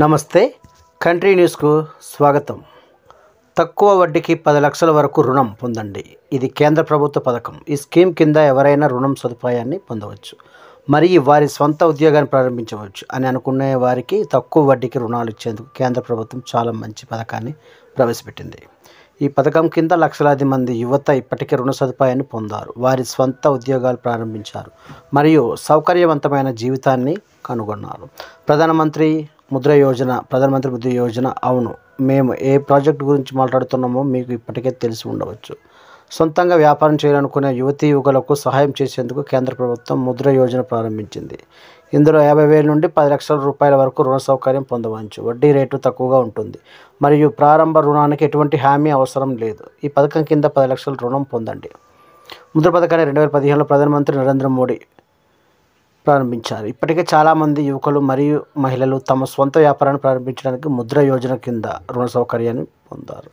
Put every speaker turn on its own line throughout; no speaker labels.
నమస్తే కంట్రీ న్యూస్కు స్వాగతం. తక్కువ వడ్డీకి 10 లక్షల వరకు రుణం పొందండి. ఇది కేంద్ర ప్రభుత్వ పథకం. ఈ స్కీమ్ కింద ఎవరైనా రుణం సదుపాయాన్ని పొందవచ్చు మరియు వారి స్వంత ఉద్యోగాన్ని ప్రారంభించవచ్చు అని అనుకునే వారికి తక్కువ వడ్డీకి రుణాలు ఇచ్చేందుకు కేంద్ర ప్రభుత్వం చాలా మంచి పథకాన్ని ప్రవేశపెట్టింది. ఈ పథకం కింద లక్షలాది మంది యువత ఇప్పటికే రుణ సదుపాయాన్ని పొందారు, వారి స్వంత ఉద్యోగాలు ప్రారంభించారు మరియు సౌకర్యవంతమైన జీవితాన్ని కనుగొన్నారు. ప్రధానమంత్రి ముద్ర యోజన. అవును, మేము ఏ ప్రాజెక్టు గురించి మాట్లాడుతున్నామో మీకు ఇప్పటికే తెలిసి ఉండవచ్చు. సొంతంగా వ్యాపారం చేయాలనుకునే యువకులకు సహాయం చేసేందుకు కేంద్ర ప్రభుత్వం ముద్ర యోజన ప్రారంభించింది. ఇందులో 50,000 నుండి 10 లక్షల రూపాయల వరకు రుణ సౌకర్యం పొందవచ్చు. వడ్డీ రేటు తక్కువగా ఉంటుంది మరియు ప్రారంభ రుణానికి ఎటువంటి హామీ అవసరం లేదు. ఈ పథకం కింద 10 లక్షల రుణం పొందండి. ముద్ర పథకాన్ని 2015లో ప్రధానమంత్రి నరేంద్ర మోడీ ప్రారంభించారు. ఇప్పటికే చాలామంది యువకులు మరియు మహిళలు తమ స్వంత వ్యాపారాన్ని ప్రారంభించడానికి ముద్ర యోజన కింద రుణ సౌకర్యాన్ని పొందారు.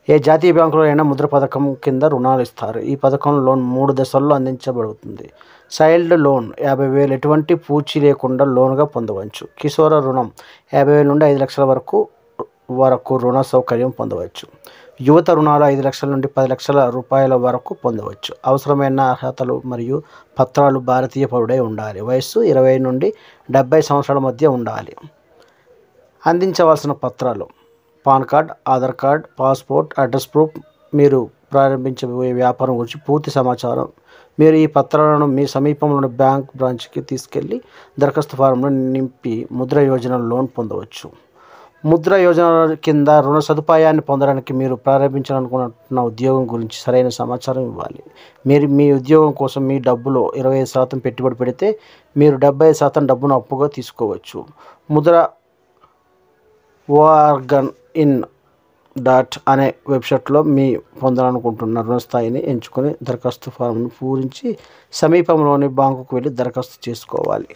ఏ జాతీయ బ్యాంకులో అయినా ముద్ర పథకం కింద రుణాలు ఇస్తారు. ఈ పథకం లోన్ 3 దశల్లో అందించబడుతుంది. చైల్డ్ లోన్ 50,000 ఎటువంటి పూచీ లేకుండా లోన్గా పొందవచ్చు. కిషోర రుణం 50,000 నుండి 5 లక్షల వరకు రుణ సౌకర్యం పొందవచ్చు. యువత రుణాలు 5 లక్షల నుండి 10 లక్షల రూపాయల వరకు పొందవచ్చు. అవసరమైన అర్హతలు మరియు పత్రాలు: భారతీయ పౌరుడై ఉండాలి, వయస్సు 20 నుండి 70 సంవత్సరాల మధ్య ఉండాలి. అందించవలసిన పత్రాలు: pan card, Aadhaar card, passport, address proof, మీరు ప్రారంభించబోయే వ్యాపారం గురించి పూర్తి సమాచారం. మీరు ఈ పత్రాలను మీ సమీపంలోని బ్యాంక్ బ్రాంచ్కి తీసుకెళ్లి దరఖాస్తు ఫారంను నింపి ముద్ర యోజన లోన్ పొందవచ్చు. ముద్ర యోజన కింద రుణ సదుపాయాన్ని పొందడానికి మీరు ప్రారంభించాలనుకుంటున్న ఉద్యోగం గురించి సరైన సమాచారం ఇవ్వాలి. మీరు మీ ఉద్యోగం కోసం మీ డబ్బులో 25% పెట్టుబడి పెడితే మీరు 75% డబ్బును అప్పుగా తీసుకోవచ్చు. ముద్ర organ.in అనే వెబ్సైట్లో మీ పొందాలనుకుంటున్న రుణ స్థాయిని ఎంచుకొని దరఖాస్తు ఫారంను పూరించి సమీపంలోని బ్యాంకుకు వెళ్ళి దరఖాస్తు చేసుకోవాలి.